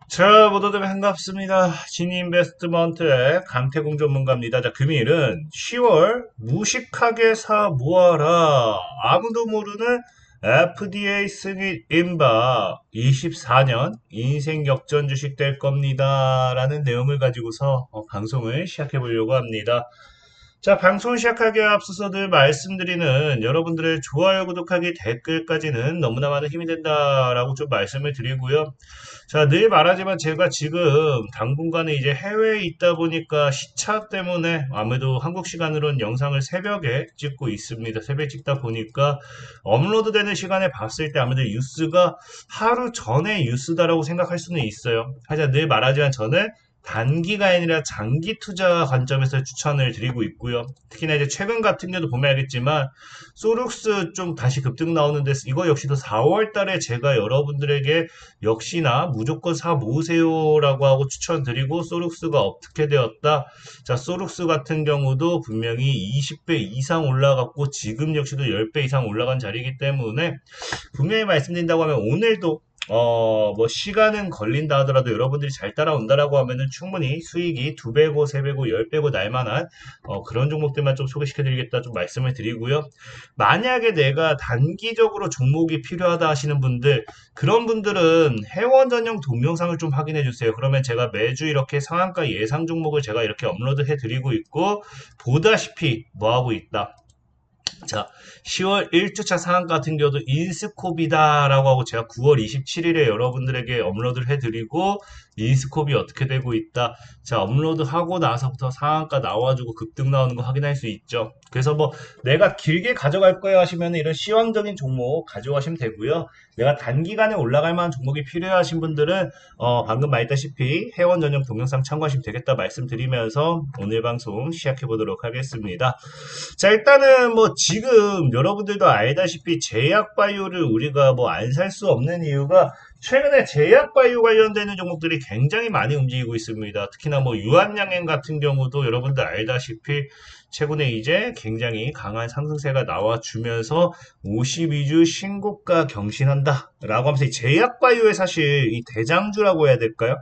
자, 모두들 반갑습니다. 진인베스트먼트의 강태공 전문가입니다. 자, 금일은 10월 무식하게 사 모아라. 아무도 모르는 FDA 승인 임박 24년 인생 역전 주식 될 겁니다. 라는 내용을 가지고서 방송을 시작해 보려고 합니다. 자, 방송 시작하기에 앞서서 늘 말씀드리는 여러분들의 좋아요, 구독하기, 댓글까지는 너무나 많은 힘이 된다라고 좀 말씀을 드리고요. 자, 늘 말하지만 제가 지금 당분간은 이제 해외에 있다 보니까 시차 때문에 아무래도 한국 시간으로는 영상을 새벽에 찍고 있습니다. 새벽에 찍다 보니까 업로드되는 시간에 봤을 때 아무래도 뉴스가 하루 전에 뉴스다라고 생각할 수는 있어요. 하지만 늘 말하지만 저는 단기가 아니라 장기 투자 관점에서 추천을 드리고 있고요. 특히나 이제 최근 같은 경우도 보면 알겠지만 소룩스 좀 다시 급등 나오는데 이거 역시도 4월 달에 제가 여러분들에게 역시나 무조건 사 모으세요라고 하고 추천드리고 소룩스가 어떻게 되었다. 자, 소룩스 같은 경우도 분명히 20배 이상 올라갔고 지금 역시도 10배 이상 올라간 자리이기 때문에 분명히 말씀드린다고 하면 오늘도 뭐 시간은 걸린다 하더라도 여러분들이 잘 따라온다라고 하면은 충분히 수익이 2배고 3배고 10배고 날만한 그런 종목들만 좀 소개시켜 드리겠다 좀 말씀을 드리고요. 만약에 내가 단기적으로 종목이 필요하다 하시는 분들 그런 분들은 회원 전용 동영상을 좀 확인해 주세요. 그러면 제가 매주 이렇게 상한가 예상 종목을 제가 이렇게 업로드 해 드리고 있고 보다시피 뭐 하고 있다. 자, 10월 1주차 상한 같은 경우도 인스코비다라고 하고 제가 9월 27일에 여러분들에게 업로드를 해드리고 인스코비 어떻게 되고 있다. 자, 업로드하고 나서부터 상한가 나와주고 급등 나오는 거 확인할 수 있죠. 그래서 뭐 내가 길게 가져갈 거예요 하시면 이런 시황적인 종목 가져가시면 되고요. 내가 단기간에 올라갈 만한 종목이 필요하신 분들은 방금 말했다시피 회원 전용 동영상 참고하시면 되겠다 말씀드리면서 오늘 방송 시작해 보도록 하겠습니다. 자, 일단은 뭐 지금 여러분들도 알다시피 제약바이오를 우리가 뭐 안 살 수 없는 이유가 최근에 제약바이오 관련되는 종목들이 굉장히 많이 움직이고 있습니다. 특히나 뭐 유한양행 같은 경우도 여러분들 알다시피 최근에 이제 굉장히 강한 상승세가 나와주면서 52주 신고가 경신한다 라고 하면서 이 제약바이오의 사실 이 대장주라고 해야 될까요?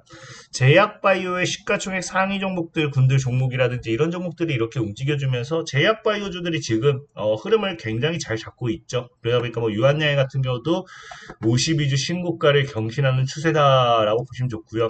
제약바이오의 시가총액 상위 종목들, 군들 종목이라든지 이런 종목들이 이렇게 움직여주면서 제약바이오주들이 지금 흐름을 굉장히 잘 잡고 있죠. 그러다 보니까 뭐 유한양행 같은 경우도 52주 신고가를 경신하는 추세다라고 보시면 좋고요.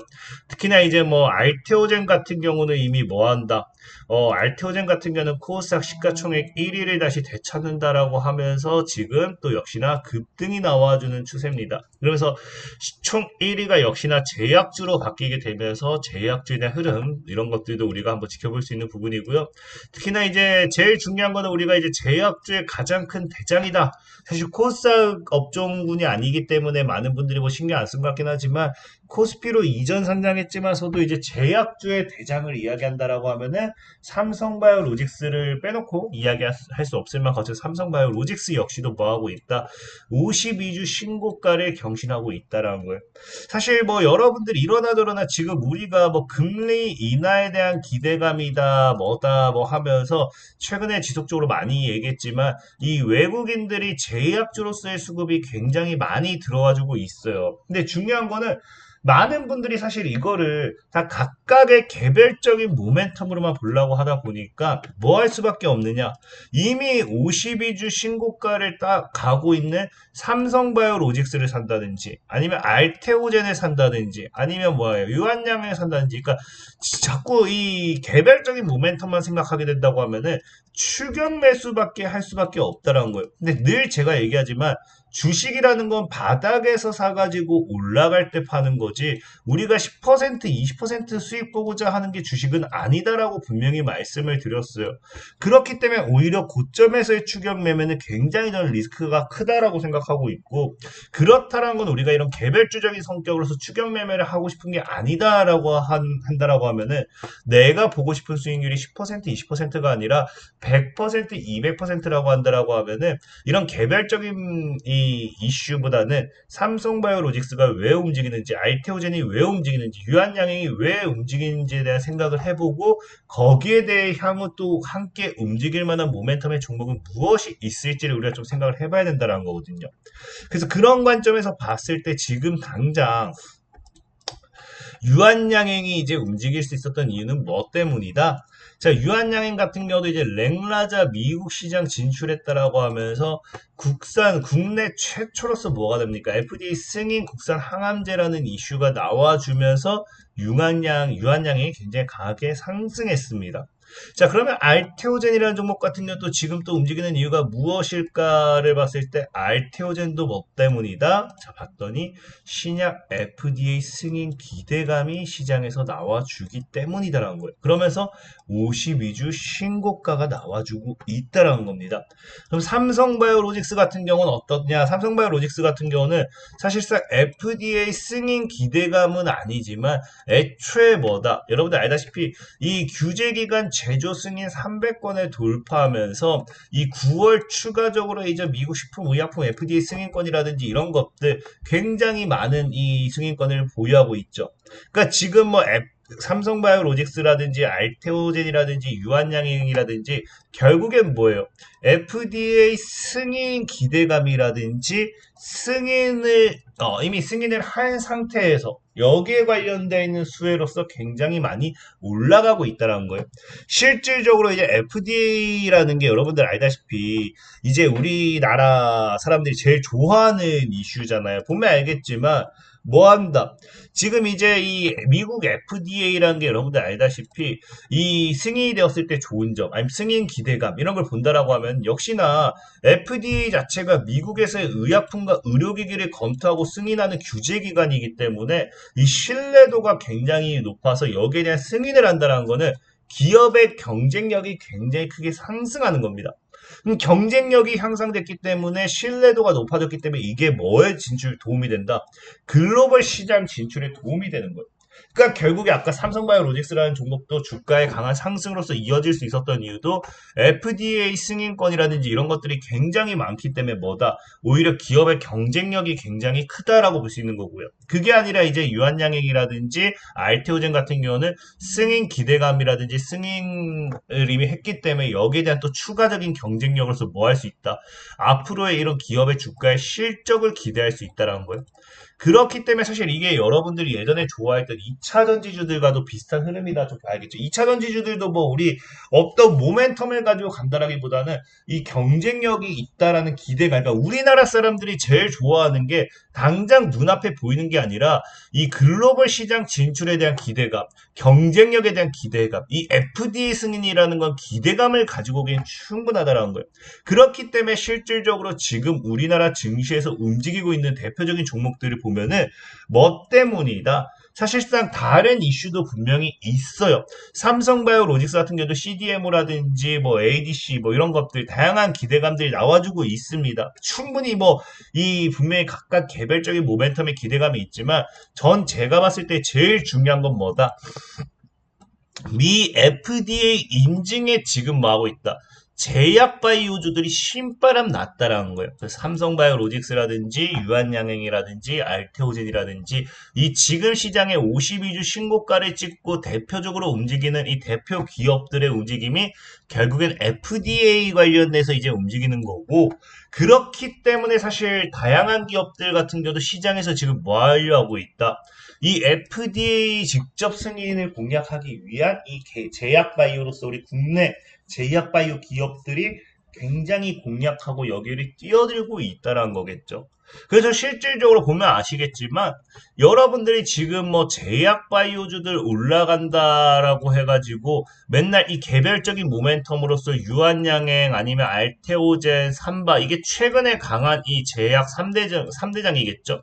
특히나 이제 뭐 알테오젠 같은 경우는 이미 뭐 한다. 알테오젠 같은 경우는 코스닥 시가총액 1위를 다시 되찾는다라고 하면서 지금 또 역시나 급등이 나와주는 추세입니다. 그러면서 시총 1위가 역시나 제약주로 바뀌게 되면서 제약주에 대한 흐름 이런 것들도 우리가 한번 지켜볼 수 있는 부분이고요. 특히나 이제 제일 중요한 거는 우리가 이제 제약주의 가장 큰 대장이다. 사실 코스닥 업종군이 아니기 때문에 많은 분들이 뭐 신경 안 쓴 것 같긴 하지만 코스피로 이전 상장했지만서도 이제 제약주의 대장을 이야기한다라고 하면은 삼성바이오로직스를 빼놓고 이야기할 수 없을 만큼 삼성바이오로직스 역시도 뭐하고 있다. 52주 신고가를 경신하고 있다라는 거예요. 사실 뭐 여러분들이 이러나 저러나 지금 우리가 뭐 금리 인하에 대한 기대감이다 뭐다 뭐 하면서 최근에 지속적으로 많이 얘기했지만 이 외국인들이 제약주로서의 수급이 굉장히 많이 들어와주고 있어요. 근데 중요한 거는 많은 분들이 사실 이거를 다 각각의 개별적인 모멘텀으로만 보려고 하다 보니까 뭐 할 수밖에 없느냐. 이미 52주 신고가를 딱 가고 있는 삼성바이오로직스를 산다든지 아니면 알테오젠을 산다든지 아니면 뭐예요. 유한양을 산다든지 그러니까 자꾸 이 개별적인 모멘텀만 생각하게 된다고 하면은 추격 매수밖에 할 수밖에 없다라는 거예요. 근데 늘 제가 얘기하지만 주식이라는 건 바닥에서 사가지고 올라갈 때 파는 거지 우리가 10% 20% 수익 보고자 하는 게 주식은 아니다라고 분명히 말씀을 드렸어요. 그렇기 때문에 오히려 고점에서의 추격 매매는 굉장히 저는 리스크가 크다라고 생각하고 있고 그렇다라는 건 우리가 이런 개별주적인 성격으로서 추격 매매를 하고 싶은 게 아니다라고 한다라고 하면은 내가 보고 싶은 수익률이 10% 20%가 아니라 100% 200%라고 한다라고 하면은 이런 개별적인 이 이슈보다는 삼성바이오로직스가 왜 움직이는지, 알테오젠이 왜 움직이는지, 유한양행이 왜 움직이는지에 대한 생각을 해보고 거기에 대해 향후 또 함께 움직일 만한 모멘텀의 종목은 무엇이 있을지를 우리가 좀 생각을 해봐야 된다는 거거든요. 그래서 그런 관점에서 봤을 때 지금 당장 유한양행이 이제 움직일 수 있었던 이유는 뭐 때문이다? 자, 유한양행 같은 경우도 이제 랭라자 미국 시장 진출했다라고 하면서 국내 최초로서 뭐가 됩니까? FDA 승인 국산 항암제라는 이슈가 나와주면서 유한양이 굉장히 강하게 상승했습니다. 자, 그러면 알테오젠이라는 종목 같은 경우도 지금 또 움직이는 이유가 무엇일까를 봤을 때 알테오젠도 뭐 때문이다? 자, 봤더니 신약 FDA 승인 기대감이 시장에서 나와주기 때문이다라는 거예요. 그러면서 52주 신고가가 나와주고 있다라는 겁니다. 그럼 삼성바이오로직스 같은 경우는 어떻냐? 삼성바이오로직스 같은 경우는 사실상 FDA 승인 기대감은 아니지만 애초에 뭐다? 여러분들 알다시피 이 규제기간 제조 승인 300건을 돌파하면서 이 9월 추가적으로 이제 미국 식품의약품 FDA 승인권이라든지 이런 것들 굉장히 많은 이 승인권을 보유하고 있죠. 그러니까 지금 뭐 삼성바이오로직스라든지 알테오젠이라든지 유한양행이라든지 결국엔 뭐예요? FDA 승인 기대감이라든지 이미 승인을 한 상태에서 여기에 관련되어 있는 수혜로서 굉장히 많이 올라가고 있다는 거예요. 실질적으로 이제 FDA라는 게 여러분들 알다시피 이제 우리나라 사람들이 제일 좋아하는 이슈잖아요. 보면 알겠지만 뭐 한다? 지금 이제 이 미국 FDA라는 게 여러분들 알다시피 이 승인이 되었을 때 좋은 점, 아니면 승인 기대감 이런 걸 본다라고 하면 역시나 FDA 자체가 미국에서의 의약품과 의료기기를 검토하고 승인하는 규제기관이기 때문에 이 신뢰도가 굉장히 높아서 여기에 대한 승인을 한다는 거는 기업의 경쟁력이 굉장히 크게 상승하는 겁니다. 경쟁력이 향상됐기 때문에 신뢰도가 높아졌기 때문에 이게 뭐에 진출 도움이 된다? 글로벌 시장 진출에 도움이 되는 거예요. 그러니까 결국에 아까 삼성바이오로직스라는 종목도 주가의 강한 상승으로서 이어질 수 있었던 이유도 FDA 승인권이라든지 이런 것들이 굉장히 많기 때문에 뭐다? 오히려 기업의 경쟁력이 굉장히 크다라고 볼 수 있는 거고요. 그게 아니라 이제 유한양행이라든지 알테오젠 같은 경우는 승인 기대감이라든지 승인을 이미 했기 때문에 여기에 대한 또 추가적인 경쟁력으로서 뭐 할 수 있다? 앞으로의 이런 기업의 주가의 실적을 기대할 수 있다라는 거예요. 그렇기 때문에 사실 이게 여러분들이 예전에 좋아했던 2차 전지주들과도 비슷한 흐름이다 좀 봐야겠죠. 2차 전지주들도 뭐 우리 어떤 모멘텀을 가지고 간다라기보다는 이 경쟁력이 있다라는 기대가, 그러니까 우리나라 사람들이 제일 좋아하는 게 당장 눈앞에 보이는 게 아니라 이 글로벌 시장 진출에 대한 기대감, 경쟁력에 대한 기대감, 이 FDA 승인이라는 건 기대감을 가지고 오기엔 충분하다라는 거예요. 그렇기 때문에 실질적으로 지금 우리나라 증시에서 움직이고 있는 대표적인 종목들을 보면은 뭐 때문이다? 사실상 다른 이슈도 분명히 있어요. 삼성바이오로직스 같은 경우도 CDMO라든지 뭐 ADC 뭐 이런 것들 다양한 기대감들이 나와주고 있습니다. 충분히 뭐 이 분명히 각각 개별적인 모멘텀의 기대감이 있지만 전 제가 봤을 때 제일 중요한 건 뭐다? 미 FDA 인증에 지금 뭐 하고 있다? 제약바이오주들이 신바람 났다라는 거예요. 그래서 삼성바이오로직스라든지 유한양행이라든지 알테오젠이라든지 이 지금 시장에 52주 신고가를 찍고 대표적으로 움직이는 이 대표 기업들의 움직임이 결국엔 FDA 관련돼서 이제 움직이는 거고, 그렇기 때문에 사실 다양한 기업들 같은 경우도 시장에서 지금 뭐 하려고 있다? 이 FDA 직접 승인을 공략하기 위한 이 제약바이오로서 우리 국내 제약바이오 기업들이 굉장히 공략하고 여기를 뛰어들고 있다는 거겠죠. 그래서 실질적으로 보면 아시겠지만 여러분들이 지금 뭐 제약바이오주들 올라간다라고 해가지고 맨날 이 개별적인 모멘텀으로서 유한양행 아니면 알테오젠, 삼바 이게 최근에 강한 이 제약 3대장이겠죠.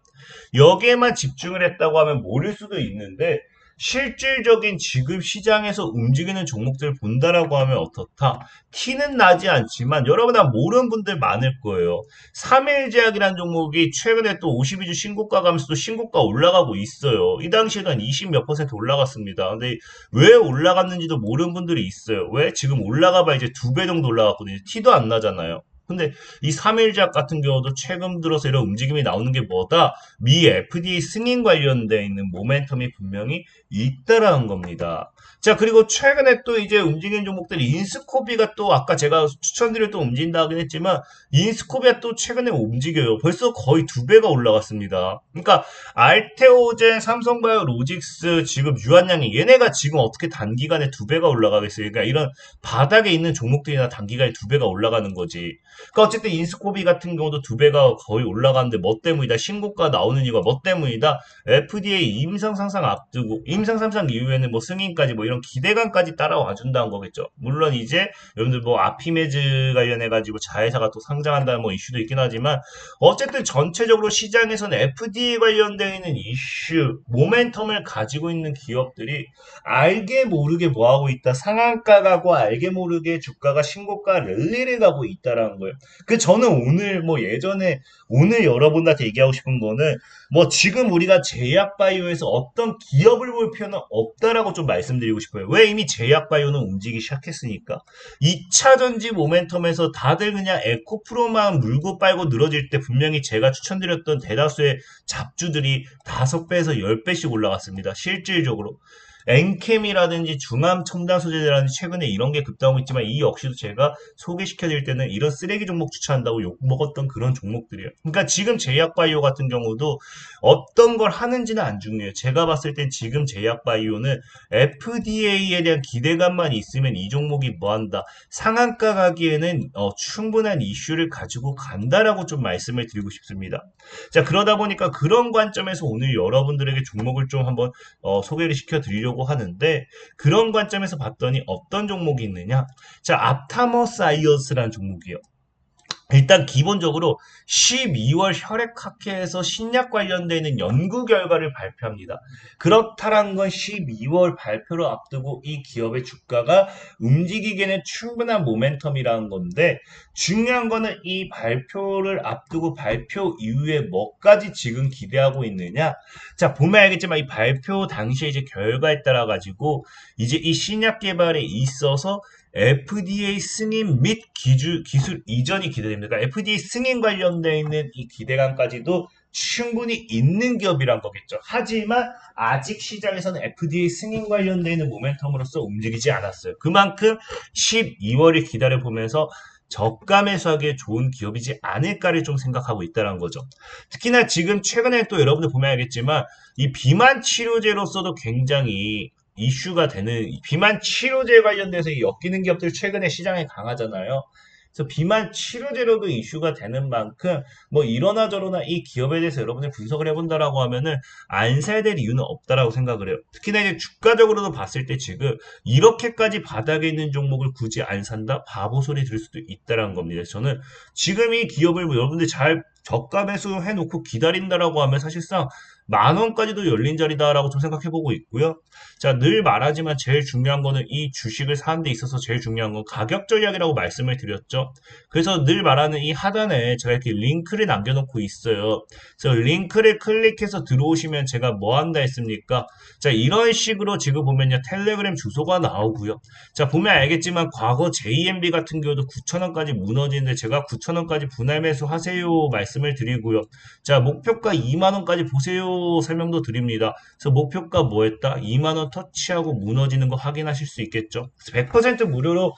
여기에만 집중을 했다고 하면 모를 수도 있는데 실질적인 지금 시장에서 움직이는 종목들을 본다라고 하면 어떻다? 티는 나지 않지만 여러분 다 모르는 분들 많을 거예요. 3일제약이라는 종목이 최근에 또 52주 신고가 가면서 또 신고가 올라가고 있어요. 이 당시에는 한 20 몇 퍼센트 올라갔습니다. 근데 왜 올라갔는지도 모르는 분들이 있어요. 왜? 지금 올라가봐 이제 2배 정도 올라갔거든요. 티도 안 나잖아요. 근데 이 3일작 같은 경우도 최근 들어서 이런 움직임이 나오는 게 뭐다? 미 FDA 승인 관련돼 있는 모멘텀이 분명히 있다라는 겁니다. 자, 그리고 최근에 또 이제 움직이는 종목들이 인스코비가 또 아까 제가 추천드렸던 움직인다 하긴 했지만 인스코비가 또 최근에 움직여요. 벌써 거의 2배가 올라갔습니다. 그러니까 알테오젠, 삼성바이오 로직스, 지금 유한양이 얘네가 지금 어떻게 단기간에 2배가 올라가겠어요. 그러니까 이런 바닥에 있는 종목들이나 단기간에 2배가 올라가는 거지. 그러니까 어쨌든 인스코비 같은 경우도 2배가 거의 올라가는데 뭐 때문이다? 신고가 나오는 이유가 뭐 때문이다? FDA 임상 상상 앞두고 임상 상상 이후에는 뭐 승인까지 뭐 이런 기대감까지 따라와 준다는 거겠죠. 물론 이제 여러분들 뭐 아피메즈 관련해 가지고 자회사가 또 상장한다는 뭐 이슈도 있긴 하지만 어쨌든 전체적으로 시장에서는 FDA 관련되어 있는 이슈, 모멘텀을 가지고 있는 기업들이 알게 모르게 뭐 하고 있다. 상한가 가고 알게 모르게 주가가 신고가 랠리를 가고 있다라는 거예요. 그 저는 오늘 뭐 예전에 오늘 여러분한테 얘기하고 싶은 거는 뭐 지금 우리가 제약바이오에서 어떤 기업을 볼 필요는 없다라고 좀 말씀드리고 싶어요. 왜 이미 제약바이오는 움직이기 시작했으니까. 2차 전지 모멘텀에서 다들 그냥 에코프로만 물고 빨고 늘어질 때 분명히 제가 추천드렸던 대다수의 잡주들이 5배에서 10배씩 올라갔습니다. 실질적으로. 엔캠이라든지 중암 첨단 소재라든지 최근에 이런 게 급등하고 있지만 이 역시도 제가 소개시켜드릴 때는 이런 쓰레기 종목 추천한다고 욕먹었던 그런 종목들이에요. 그러니까 지금 제약바이오 같은 경우도 어떤 걸 하는지는 안 중요해요. 제가 봤을 땐 지금 제약바이오는 FDA에 대한 기대감만 있으면 이 종목이 뭐한다. 상한가 가기에는 충분한 이슈를 가지고 간다라고 좀 말씀을 드리고 싶습니다. 자, 그러다 보니까 그런 관점에서 오늘 여러분들에게 종목을 좀 한번 소개를 시켜드리려고 하는데 그런 관점에서 봤더니 어떤 종목이 있느냐? 자, 앞타머사이언스라는 종목이에요. 일단 기본적으로 12월 혈액학회에서 신약 관련되는 연구 결과를 발표합니다. 그렇다란 건 12월 발표를 앞두고 이 기업의 주가가 움직이기에는 충분한 모멘텀이라는 건데 중요한 거는 이 발표를 앞두고 발표 이후에 뭐까지 지금 기대하고 있느냐. 자, 보면 알겠지만 이 발표 당시에 이제 결과에 따라 가지고 이제 이 신약 개발에 있어서 FDA 승인 및 기술 이전이 기대됩니다. 그러니까 FDA 승인 관련되어 있는 이 기대감까지도 충분히 있는 기업이란 거겠죠. 하지만 아직 시장에서는 FDA 승인 관련되어 있는 모멘텀으로서 움직이지 않았어요. 그만큼 12월을 기다려보면서 저가 매수하기에 좋은 기업이지 않을까를 좀 생각하고 있다는 거죠. 특히나 지금 최근에 또 여러분들 보면 알겠지만 이 비만 치료제로서도 굉장히 이슈가 되는 비만 치료제 관련돼서 엮이는 기업들 최근에 시장에 강하잖아요. 그래서 비만 치료제로도 이슈가 되는 만큼 뭐 이러나 저러나 이 기업에 대해서 여러분이 분석을 해본다라고 하면은 안 사야 될 이유는 없다라고 생각을 해요. 특히나 이제 주가적으로도 봤을 때 지금 이렇게까지 바닥에 있는 종목을 굳이 안 산다? 바보 소리 들을 수도 있다라는 겁니다. 저는 지금 이 기업을 뭐 여러분들 잘 저가 매수해 놓고 기다린다라고 하면 사실상 10,000원까지도 열린 자리다라고 좀 생각해보고 있고요. 자, 늘 말하지만 제일 중요한 거는 이 주식을 사는 데 있어서 제일 중요한 건 가격 전략이라고 말씀을 드렸죠. 그래서 늘 말하는 이 하단에 제가 이렇게 링크를 남겨놓고 있어요. 그래서 링크를 클릭해서 들어오시면 제가 뭐 한다 했습니까? 자, 이런 식으로 지금 보면요. 텔레그램 주소가 나오고요. 자, 보면 알겠지만 과거 JMB 같은 경우도 9,000원까지 무너지는데 제가 9,000원까지 분할 매수 하세요 말씀을 드리고요. 자, 목표가 2만원까지 보세요 설명도 드립니다. 그래서 목표가 뭐였다? 2만원 터치하고 무너지는 거 확인하실 수 있겠죠. 100% 무료로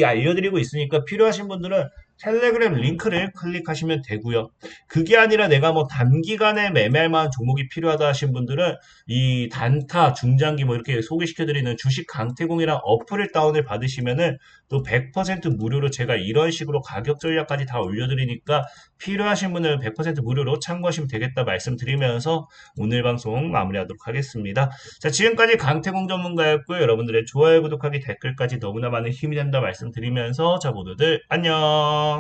알려드리고 있으니까 필요하신 분들은 텔레그램 링크를 클릭하시면 되고요. 그게 아니라 내가 뭐 단기간에 매매할 만한 종목이 필요하다 하신 분들은 이 단타, 중장기 뭐 이렇게 소개시켜드리는 주식 강태공이랑 어플을 다운을 받으시면은 또 100% 무료로 제가 이런 식으로 가격 전략까지 다 올려드리니까 필요하신 분은 100% 무료로 참고하시면 되겠다 말씀드리면서 오늘 방송 마무리하도록 하겠습니다. 자, 지금까지 강태공 전문가였고요. 여러분들의 좋아요, 구독하기, 댓글까지 너무나 많은 힘이 된다 말씀드리면서 자, 모두들 안녕.